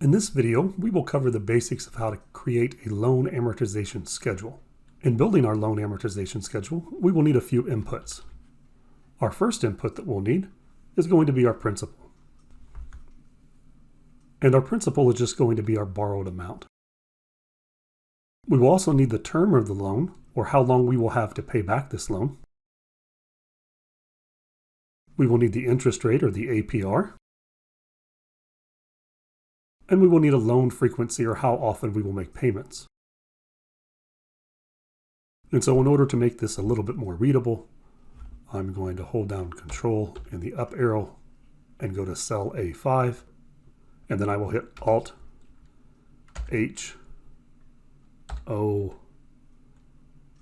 In this video, we will cover the basics of how to create a loan amortization schedule. In building our loan amortization schedule, we will need a few inputs. Our first input that we'll need is going to be our principal. And our principal is just going to be our borrowed amount. We will also need the term of the loan, or how long we will have to pay back this loan. We will need the interest rate, or the APR. And we will need a loan frequency, or how often we will make payments. And so in order to make this a little bit more readable, I'm going to hold down Control and the up arrow and go to cell A5, and then I will hit Alt, H, O,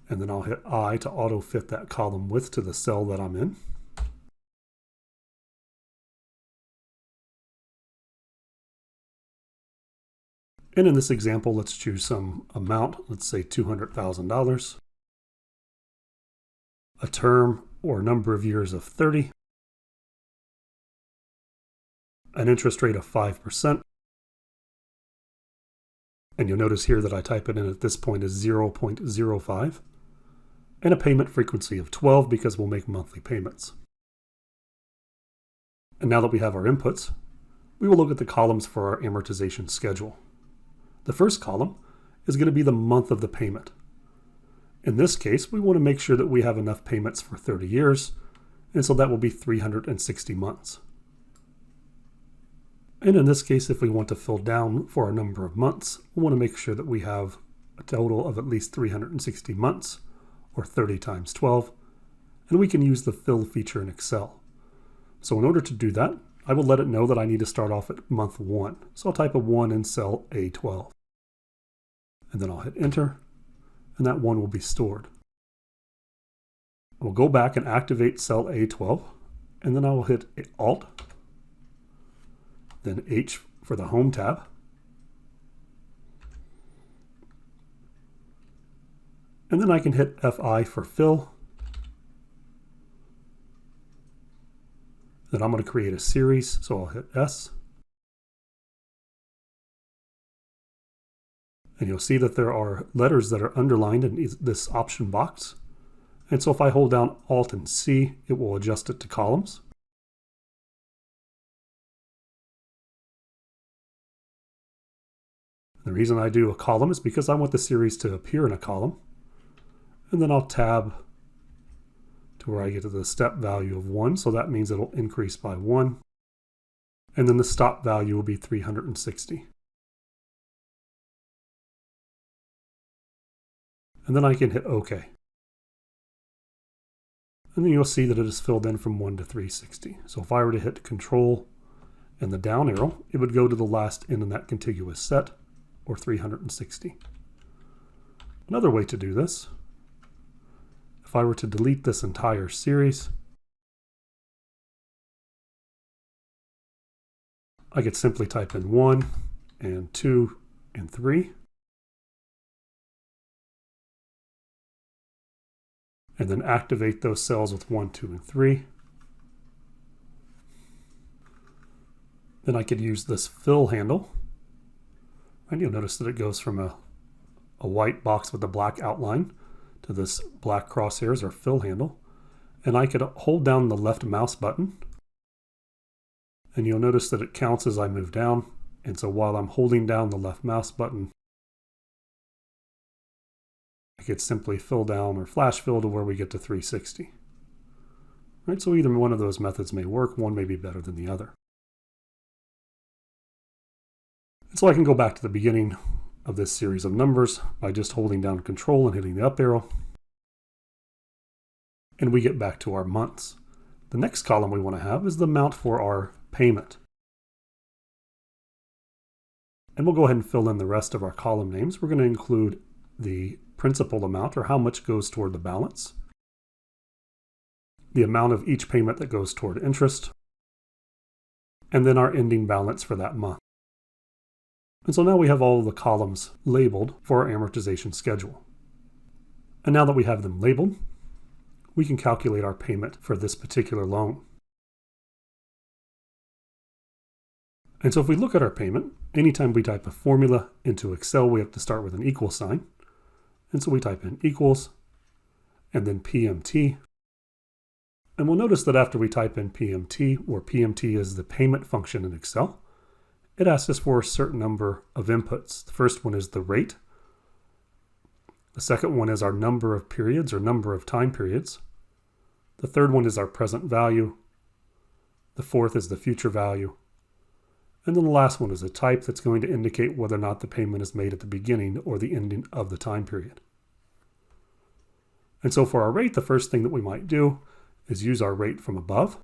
and then I'll hit I to auto fit that column width to the cell that I'm in. And in this example, let's choose some amount, let's say $200,000, a term or number of years of 30, an interest rate of 5%, and you'll notice here that I type it in at this point as 0.05, and a payment frequency of 12 because we'll make monthly payments. And now that we have our inputs, we will look at the columns for our amortization schedule. The first column is going to be the month of the payment. In this case, we want to make sure that we have enough payments for 30 years, and so that will be 360 months. And in this case, if we want to fill down for a number of months, we want to make sure that we have a total of at least 360 months, or 30 times 12, and we can use the fill feature in Excel. So in order to do that, I will let it know that I need to start off at month 1. So I'll type a 1 in cell A12. And then I'll hit enter, and that 1 will be stored. We'll go back and activate cell A12, and then I will hit Alt, then H for the Home tab. And then I can hit FI for fill. Then I'm going to create a series, so I'll hit S. And you'll see that there are letters that are underlined in this option box. And so if I hold down Alt and C, it will adjust it to columns. The reason I do a column is because I want the series to appear in a column. And then I'll tab to where I get to the step value of 1, so that means it'll increase by 1. And then the stop value will be 360. And then I can hit OK. And then you'll see that it is filled in from 1 to 360. So if I were to hit Control and the down arrow, it would go to the last in that contiguous set, or 360. Another way to do this, if I were to delete this entire series, I could simply type in 1 and 2 and 3. And then activate those cells with 1, 2, and 3. Then I could use this fill handle. And you'll notice that it goes from a white box with a black outline to this black crosshairs or fill handle. And I could hold down the left mouse button. And you'll notice that it counts as I move down. And so while I'm holding down the left mouse button, I could simply fill down or flash fill to where we get to 360. Right, so either one of those methods may work, one may be better than the other. And so I can go back to the beginning of this series of numbers by just holding down Control and hitting the up arrow. And we get back to our months. The next column we want to have is the amount for our payment. And we'll go ahead and fill in the rest of our column names. We're going to include the principal amount, or how much goes toward the balance, the amount of each payment that goes toward interest, and then our ending balance for that month. And so now we have all of the columns labeled for our amortization schedule. And now that we have them labeled, we can calculate our payment for this particular loan. And so if we look at our payment, anytime we type a formula into Excel, we have to start with an equal sign. And so we type in equals and then PMT. And we'll notice that after we type in PMT, where PMT is the payment function in Excel, it asks us for a certain number of inputs. The first one is the rate. The second one is our number of periods or number of time periods. The third one is our present value. The fourth is the future value. And then the last one is a type that's going to indicate whether or not the payment is made at the beginning or the ending of the time period. And so for our rate, the first thing that we might do is use our rate from above,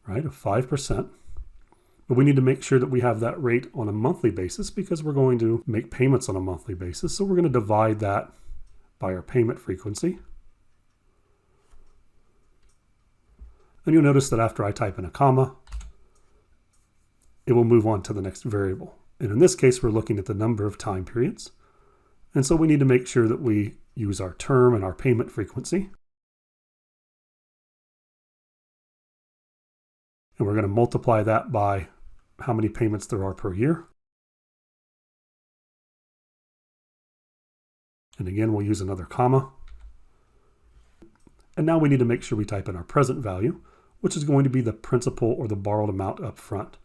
right, of 5%. But we need to make sure that we have that rate on a monthly basis because we're going to make payments on a monthly basis. So we're going to divide that by our payment frequency. And you'll notice that after I type in a comma, it will move on to the next variable. And in this case, we're looking at the number of time periods. And so we need to make sure that we use our term and our payment frequency. And we're going to multiply that by how many payments there are per year. And again, we'll use another comma. And now we need to make sure we type in our present value, which is going to be the principal or the borrowed amount up front.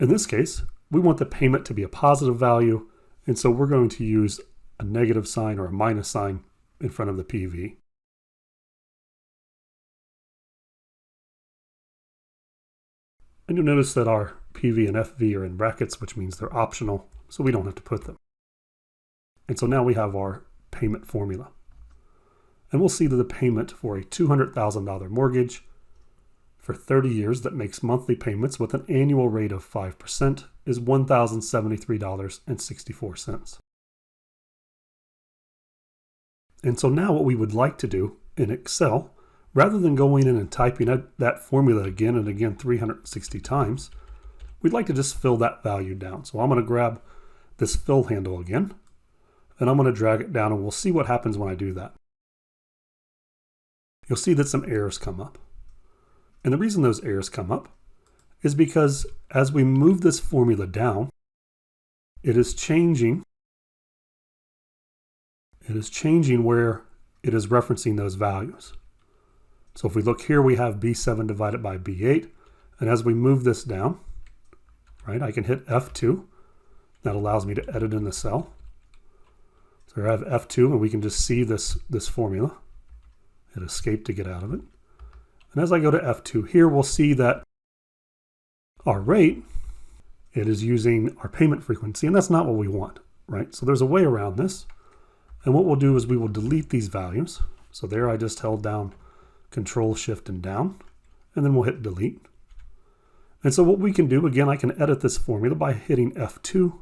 In this case, we want the payment to be a positive value, and so we're going to use a negative sign or a minus sign in front of the PV. And you'll notice that our PV and FV are in brackets, which means they're optional, so we don't have to put them. And so now we have our payment formula. And we'll see that the payment for a $200,000 mortgage for 30 years that makes monthly payments with an annual rate of 5% is $1,073.64. And so now what we would like to do in Excel, rather than going in and typing that formula again and again 360 times, we'd like to just fill that value down. So I'm going to grab this fill handle again, and I'm going to drag it down, and we'll see what happens when I do that. You'll see that some errors come up. And the reason those errors come up is because as we move this formula down, it is changing where it is referencing those values. So if we look here, we have B7 divided by B8. And as we move this down, right, I can hit F2. That allows me to edit in the cell. So I have F2, and we can just see this formula. Hit escape to get out of it. And as I go to F2 here, we'll see that our rate, it is using our payment frequency, and that's not what we want, right? So there's a way around this. And what we'll do is we will delete these values. So there I just held down Control, Shift, and down, and then we'll hit delete. And so what we can do, again, I can edit this formula by hitting F2.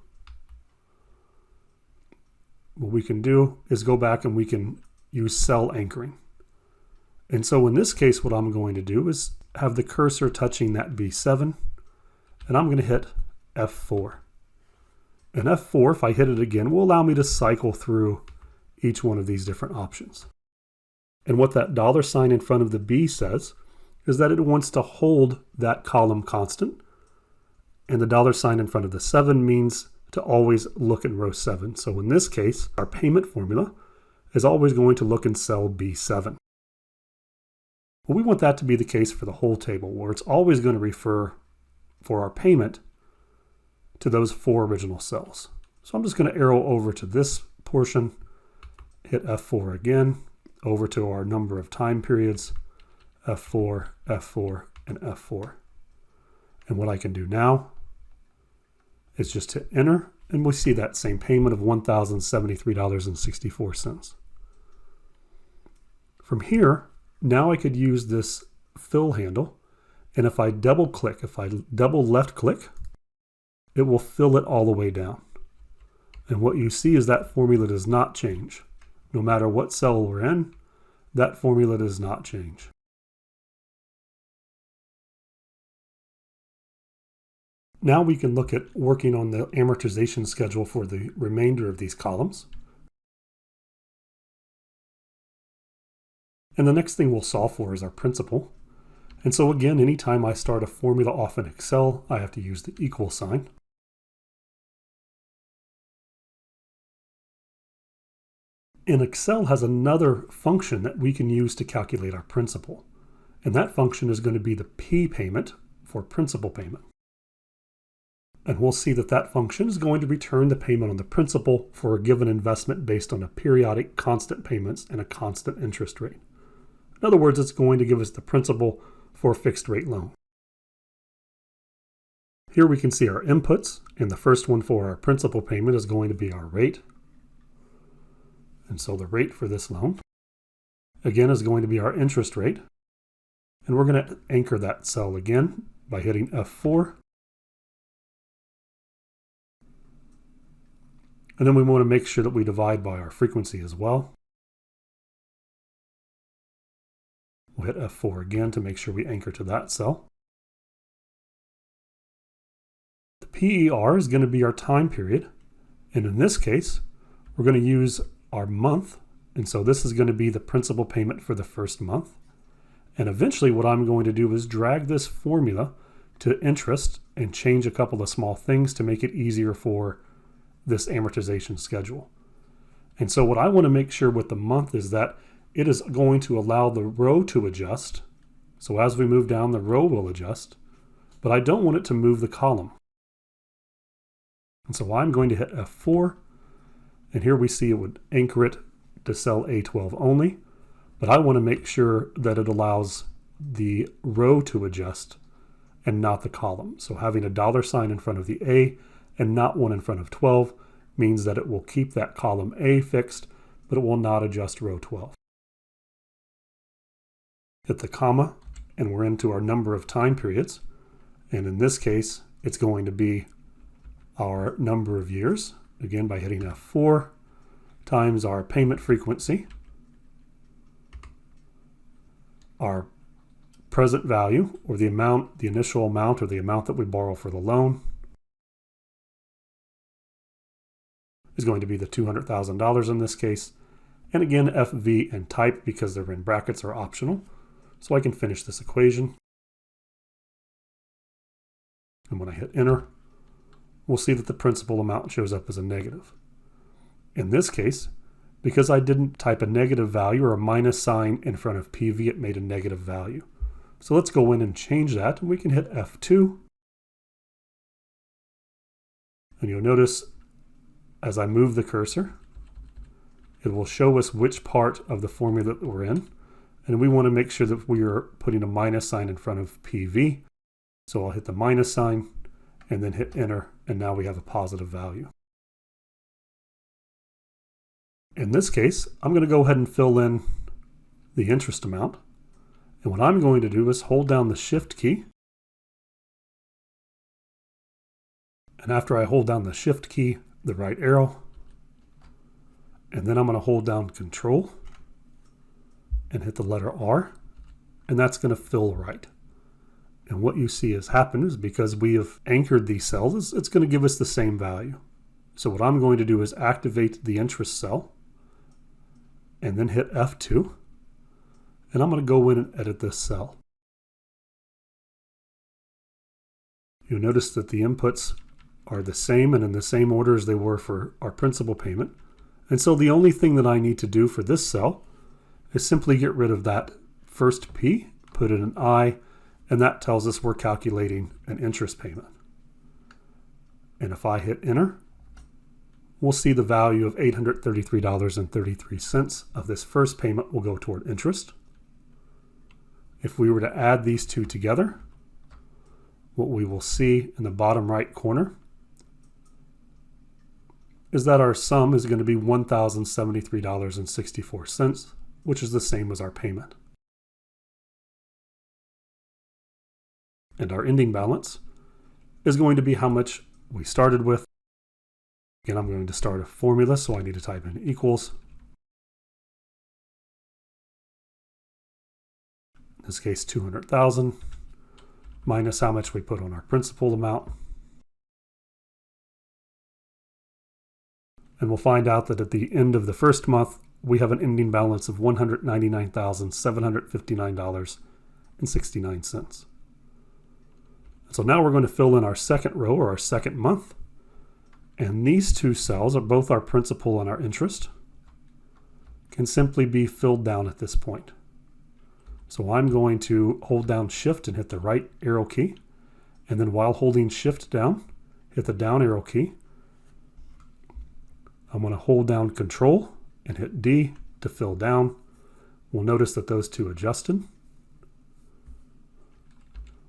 What we can do is go back and we can use cell anchoring. And so in this case, what I'm going to do is have the cursor touching that B7, and I'm going to hit F4. And F4, if I hit it again, will allow me to cycle through each one of these different options. And what that $ in front of the B says is that it wants to hold that column constant. And the $ in front of the 7 means to always look in row 7. So in this case, our payment formula is always going to look in cell B7. Well, we want that to be the case for the whole table, where it's always going to refer for our payment to those 4 original cells. So I'm just going to arrow over to this portion, hit F4 again, over to our number of time periods, F4, F4, and F4. And what I can do now is just hit enter, and we see that same payment of $1,073.64. From here, now I could use this fill handle, and if I double left click, it will fill it all the way down. And what you see is that formula does not change. No matter what cell we're in, that formula does not change. Now we can look at working on the amortization schedule for the remainder of these columns. And the next thing we'll solve for is our principal. And so again, anytime I start a formula off in Excel, I have to use the equal sign. And Excel has another function that we can use to calculate our principal. And that function is going to be the P payment for principal payment. And we'll see that that function is going to return the payment on the principal for a given investment based on a periodic constant payments and a constant interest rate. In other words, it's going to give us the principal for a fixed rate loan. Here we can see our inputs, and the first one for our principal payment is going to be our rate. And so the rate for this loan, again, is going to be our interest rate. And we're going to anchor that cell again by hitting F4. And then we want to make sure that we divide by our frequency as well. We'll hit F4 again to make sure we anchor to that cell. The PER is going to be our time period. And in this case, we're going to use our month. And so this is going to be the principal payment for the first month. And eventually what I'm going to do is drag this formula to interest and change a couple of small things to make it easier for this amortization schedule. And so what I want to make sure with the month is that it is going to allow the row to adjust. So as we move down, the row will adjust, but I don't want it to move the column. And so I'm going to hit F4, and here we see it would anchor it to cell A12 only, but I want to make sure that it allows the row to adjust and not the column. So having a dollar sign in front of the A and not one in front of 12 means that it will keep that column A fixed, but it will not adjust row 12. Hit the comma, and we're into our number of time periods. And in this case, it's going to be our number of years, again by hitting F4, times our payment frequency, our present value, or the amount, the initial amount, or the amount that we borrow for the loan, is going to be the $200,000 in this case. And again, FV and type, because they're in brackets, are optional. So I can finish this equation. And when I hit enter, we'll see that the principal amount shows up as a negative. In this case, because I didn't type a negative value or a minus sign in front of PV, it made a negative value. So let's go in and change that, and we can hit F2. And you'll notice as I move the cursor, it will show us which part of the formula that we're in. And we want to make sure that we are putting a minus sign in front of PV. So I'll hit the minus sign and then hit enter, and now we have a positive value. In this case, I'm going to go ahead and fill in the interest amount. And what I'm going to do is hold down the Shift key. And after I hold down the Shift key, the right arrow, and then I'm going to hold down Control and hit the letter R, and that's going to fill right. And what you see has happened is because we have anchored these cells, it's going to give us the same value. So what I'm going to do is activate the interest cell and then hit F2, and I'm going to go in and edit this cell. You'll notice that the inputs are the same and in the same order as they were for our principal payment. And so the only thing that I need to do for this cell is simply get rid of that first P, put in an I, and that tells us we're calculating an interest payment. And if I hit enter, we'll see the value of $833.33 of this first payment will go toward interest. If we were to add these two together, what we will see in the bottom right corner is that our sum is going to be $1,073.64, which is the same as our payment. And our ending balance is going to be how much we started with. Again, I'm going to start a formula, so I need to type in equals. In this case, 200,000 minus how much we put on our principal amount. And we'll find out that at the end of the first month, we have an ending balance of $199,759.87. $1,000,000.69. So now we're going to fill in our second row, or our second month. And these two cells are both our principal and our interest. Can simply be filled down at this point. So I'm going to hold down Shift and hit the right arrow key. And then while holding Shift down, hit the down arrow key. I'm going to hold down Control and hit D to fill down. We'll notice that those two adjusted.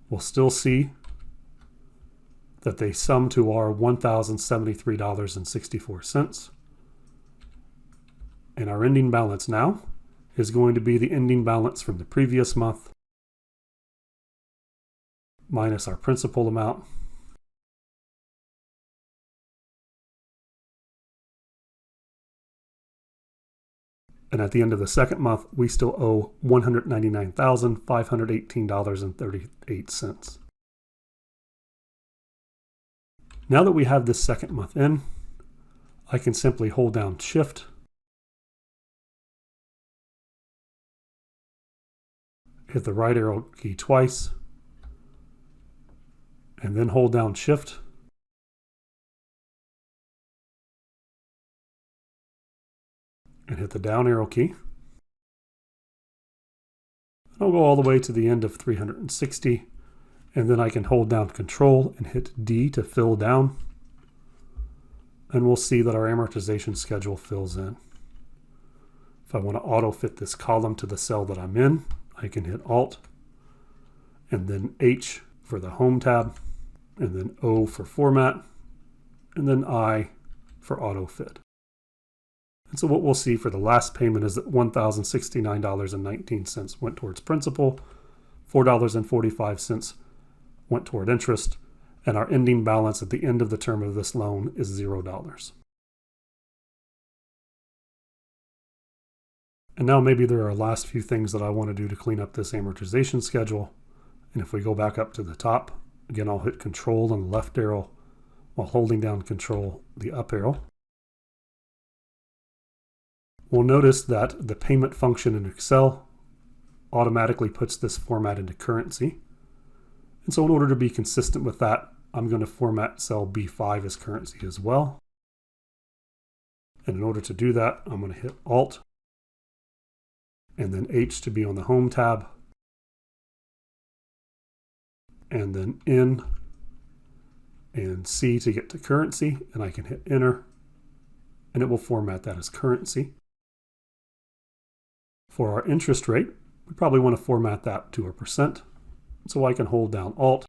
We'll still see that they sum to our $1,073.64. And our ending balance now is going to be the ending balance from the previous month minus our principal amount. And at the end of the second month, we still owe $199,518.38. Now that we have this second month in, I can simply hold down Shift, hit the right arrow key twice, and then hold down Shift, and hit the down arrow key. I'll go all the way to the end of 360, and then I can hold down Control and hit D to fill down. And we'll see that our amortization schedule fills in. If I want to auto fit this column to the cell that I'm in, I can hit Alt, and then H for the Home tab, and then O for Format, and then I for Auto Fit. And so what we'll see for the last payment is that $1,069.19 went towards principal, $4.45 went toward interest, and our ending balance at the end of the term of this loan is $0. And now maybe there are last few things that I want to do to clean up this amortization schedule. And if we go back up to the top, again, I'll hit Control and the left arrow while holding down Control, the up arrow. We'll notice that the payment function in Excel automatically puts this format into currency. And so in order to be consistent with that, I'm going to format cell B5 as currency as well. And in order to do that, I'm going to hit Alt, and then H to be on the Home tab, and then N and C to get to currency, and I can hit Enter, and it will format that as currency. For our interest rate, we probably want to format that to a percent. So I can hold down Alt,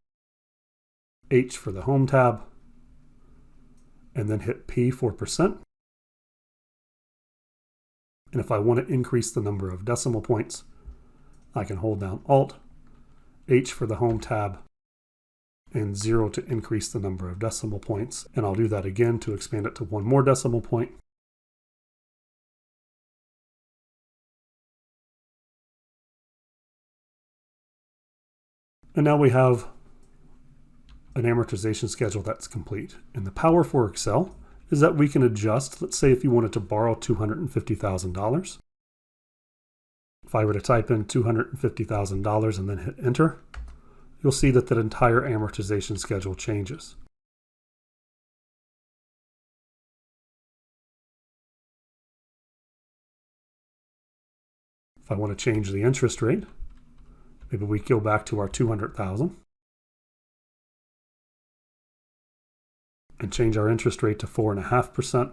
H for the Home tab, and then hit P for percent. And if I want to increase the number of decimal points, I can hold down Alt, H for the Home tab, and 0 to increase the number of decimal points. And I'll do that again to expand it to one more decimal point. And now we have an amortization schedule that's complete. And the power for Excel is that we can adjust, let's say if you wanted to borrow $250,000. If I were to type in $250,000 and then hit Enter, you'll see that that entire amortization schedule changes. If I want to change the interest rate, maybe we go back to our $200,000 and change our interest rate to 4.5%.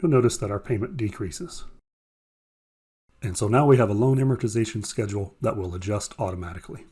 You'll notice that our payment decreases. And so now we have a loan amortization schedule that will adjust automatically.